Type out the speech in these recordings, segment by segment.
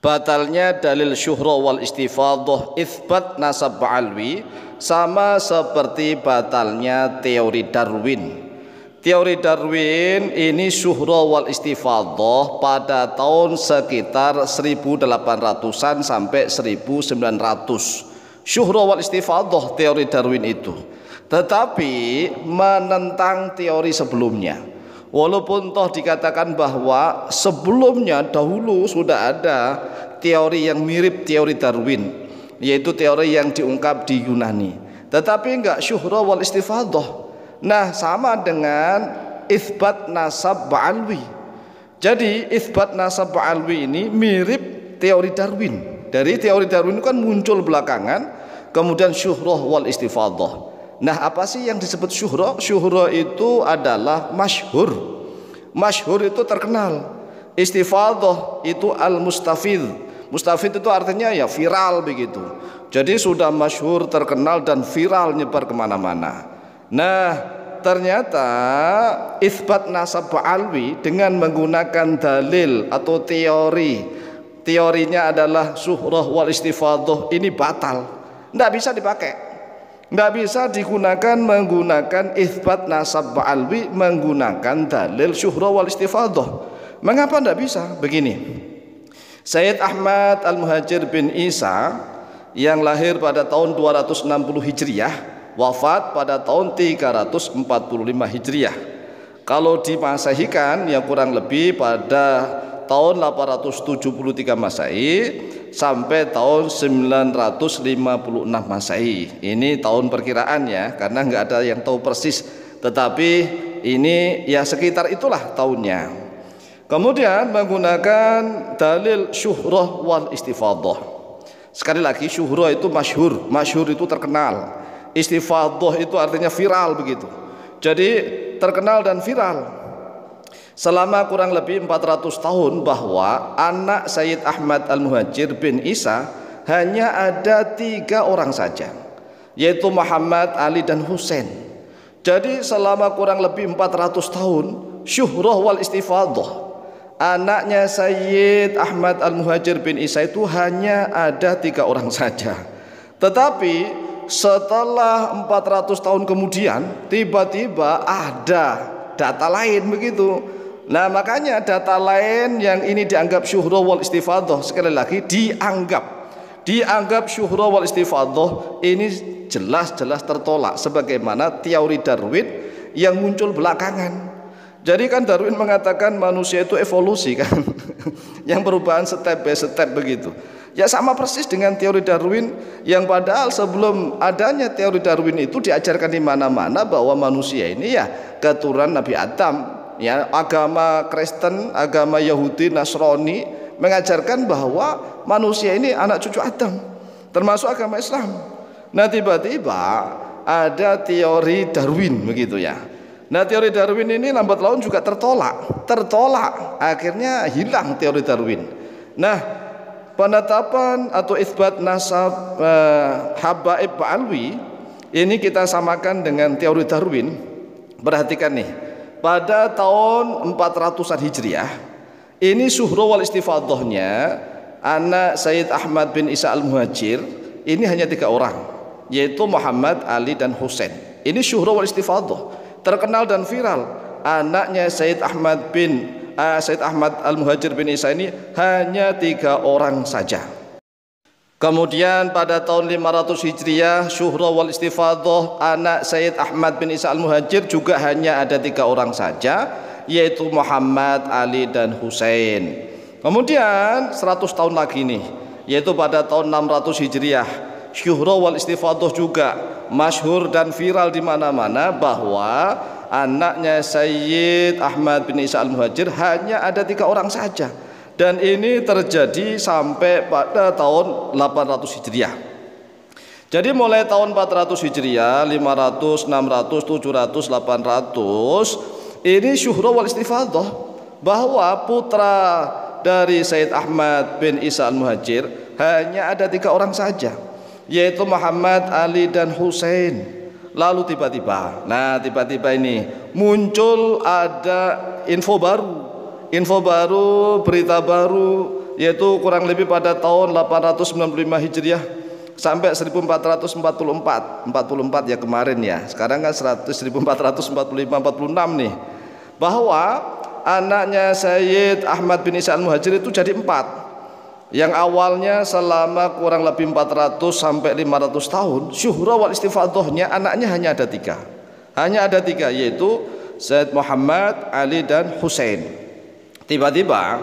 Batalnya dalil syuhra wal istifadhah itsbat nasab ba'alwi sama seperti batalnya teori Darwin. Teori Darwin ini syuhra wal istifadhah pada tahun sekitar 1800-an sampai 1900. Syuhra wal istifadhah teori Darwin itu, tetapi menentang teori sebelumnya. Walaupun toh dikatakan bahwa sebelumnya dahulu sudah ada teori yang mirip teori Darwin, yaitu teori yang diungkap di Yunani, tetapi enggak syuhra wal istifadhah. Nah, sama dengan itsbat nasab ba'alwi. Jadi itsbat nasab ba'alwi ini mirip teori Darwin. Dari teori Darwin itu kan muncul belakangan, kemudian syuhra wal istifadhah. Nah, apa sih yang disebut syuhra? Syuhra itu adalah masyhur. Masyhur itu terkenal. Istifadhah itu al-mustafid. Mustafid itu artinya ya viral begitu. Jadi sudah masyhur, terkenal dan viral nyebar kemana-mana. Nah, ternyata itsbat nasab ba'alwi dengan menggunakan dalil atau teorinya adalah syuhrah wal istifadhah ini batal. Tidak bisa dipakai. Tidak bisa digunakan menggunakan itsbat nasab ba'alwi menggunakan dalil syuhra wal istifadhah. Mengapa tidak bisa? Begini, Sayyid Ahmad Al-Muhajir bin Isa yang lahir pada tahun 260 Hijriah, wafat pada tahun 345 Hijriah. Kalau dimasehikan ya kurang lebih pada tahun 873 Masehi sampai tahun 956 Masehi. Ini tahun perkiraan ya, karena nggak ada yang tahu persis, tetapi ini ya sekitar itulah tahunnya. Kemudian menggunakan dalil syuhrah wal istifadhah. Sekali lagi, syuhrah itu masyhur, masyhur itu terkenal. Istifadhah itu artinya viral begitu. Jadi terkenal dan viral. Selama kurang lebih 400 tahun bahwa anak Sayyid Ahmad Al-Muhajir bin Isa hanya ada 3 orang saja, yaitu Muhammad, Ali dan Husain. Jadi selama kurang lebih 400 tahun syuhrah wal istifadhah anaknya Sayyid Ahmad Al-Muhajir bin Isa itu hanya ada 3 orang saja. Tetapi setelah 400 tahun kemudian tiba-tiba ada data lain begitu. Nah, makanya data lain yang ini dianggap syuhra wal istifadhah, sekali lagi dianggap syuhra wal istifadhah ini jelas-jelas tertolak sebagaimana teori Darwin yang muncul belakangan. Jadi kan Darwin mengatakan manusia itu evolusi kan yang perubahan step by step begitu. Ya sama persis dengan teori Darwin yang padahal sebelum adanya teori Darwin itu diajarkan di mana-mana bahwa manusia ini ya keturunan Nabi Adam. Ya, agama Kristen, agama Yahudi, Nasrani mengajarkan bahwa manusia ini anak cucu Adam, termasuk agama Islam. Nah, tiba-tiba ada teori Darwin begitu ya. Nah, teori Darwin ini lambat laun juga tertolak, akhirnya hilang teori Darwin. Nah, penetapan atau itsbat nasab habaib ba'alwi ini kita samakan dengan teori Darwin. Perhatikan nih. Pada tahun 400-an Hijriah, ini syuhra wal istifadhahnya anak Sayyid Ahmad bin Isa Al-Muhajir ini hanya 3 orang, yaitu Muhammad, Ali dan Husain. Ini syuhra wal istifadhah, terkenal dan viral. Anaknya Sayyid Ahmad Al-Muhajir bin Isa ini hanya 3 orang saja. Kemudian pada tahun 500 Hijriah syuhra wal istifadhah anak Sayyid Ahmad bin Isa Al-Muhajir juga hanya ada 3 orang saja, yaitu Muhammad, Ali dan Husain. Kemudian 100 tahun lagi nih, yaitu pada tahun 600 Hijriah syuhra wal istifadhah juga masyhur dan viral di mana-mana bahwa anaknya Sayyid Ahmad bin Isa Al-Muhajir hanya ada 3 orang saja. Dan ini terjadi sampai pada tahun 800 Hijriah. Jadi mulai tahun 400 Hijriah, 500, 600, 700, 800 ini syuhra wal istifadhah bahwa putra dari Sayyid Ahmad bin Isa Al-Muhajir hanya ada 3 orang saja, yaitu Muhammad, Ali dan Husain. Lalu tiba-tiba ini muncul ada info baru, berita baru yaitu kurang lebih pada tahun 895 Hijriah sampai 1444 ya kemarin ya, sekarang kan 1445-46 nih, bahwa anaknya Sayyid Ahmad bin Isa al-Muhajir itu jadi 4. Yang awalnya selama kurang lebih 400 sampai 500 tahun syuhra wal istifadhahnya anaknya hanya ada 3. Hanya ada 3, yaitu Sayyid Muhammad, Ali dan Husain. Tiba-tiba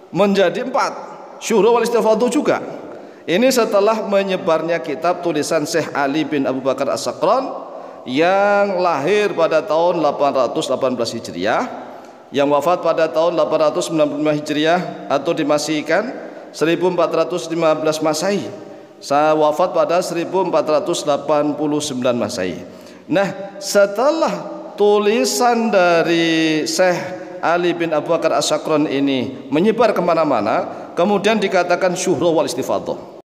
menjadi 4 syuhra wal istifadhah juga. Ini setelah menyebarnya kitab tulisan Syekh Ali bin Abu Bakar As-Sakran yang lahir pada tahun 818 Hijriah, yang wafat pada tahun 895 Hijriah atau dimasihkan 1415 Masehi. Saya wafat pada 1489 Masehi. Nah, setelah tulisan dari Syekh Ali bin Abu Bakar As-Sakran ini menyebar kemana-mana, kemudian dikatakan syuhra wal istifadhah.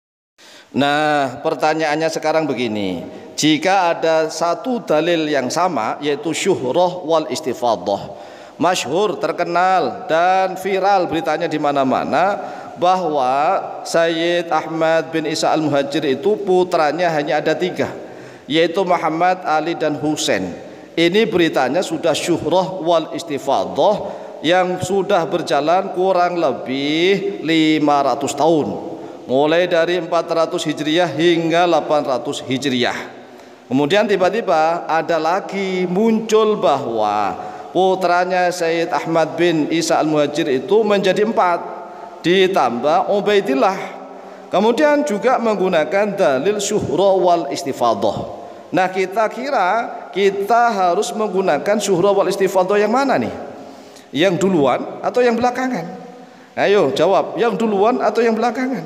Nah, pertanyaannya sekarang begini, jika ada satu dalil yang sama yaitu syuhra wal istifadhah, masyhur, terkenal dan viral beritanya di mana-mana, bahwa Sayyid Ahmad bin Isa al-Muhajir itu putranya hanya ada 3, yaitu Muhammad, Ali dan Husain. Ini beritanya sudah syuhrah wal istifadhah yang sudah berjalan kurang lebih 500 tahun, mulai dari 400 Hijriah hingga 800 Hijriah. Kemudian tiba-tiba ada lagi muncul bahwa putranya Sayyid Ahmad bin Isa al-Muhajir itu menjadi 4 ditambah Ubaidillah, kemudian juga menggunakan dalil syuhra wal istifadhah. Nah, kita kira kita harus menggunakan syuhra wal istifadhah yang mana nih? Yang duluan atau yang belakangan? Ayo jawab, yang duluan atau yang belakangan?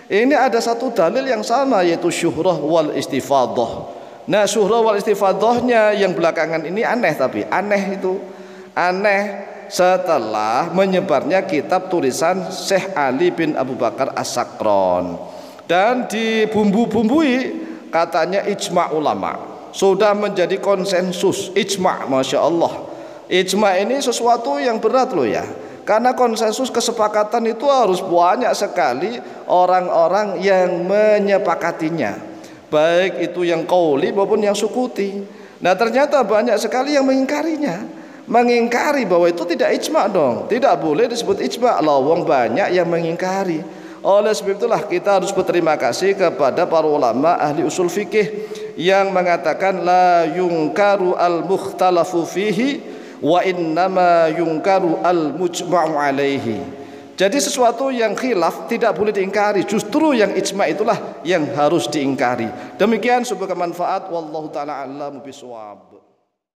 Ini ada satu dalil yang sama yaitu syuhra wal istifadhah. Nah, syuhra wal istifadhahnya yang belakangan ini aneh, tapi aneh itu aneh setelah menyebarnya kitab tulisan Syekh Ali bin Abu Bakar As-Sakran dan dibumbu-bumbui katanya ijma' ulama, sudah menjadi konsensus ijma'. Masya Allah, ijma' ini sesuatu yang berat loh ya, karena konsensus kesepakatan itu harus banyak sekali orang-orang yang menyepakatinya, baik itu yang qauli maupun yang sukuti. Nah, ternyata banyak sekali yang mengingkari bahwa itu tidak ijma' dong, tidak boleh disebut ijma', lawang banyak yang mengingkari. Oleh sebab itulah kita harus berterima kasih kepada para ulama ahli usul fikih yang mengatakan la yungkaru al mukhtalafu fihi wa innama yungkaru al mujma'u alaihi. Jadi sesuatu yang khilaf tidak boleh diingkari, justru yang ijma' itulah yang harus diingkari. Demikian, semoga manfaat, wallahu taala a'lamu bishawab.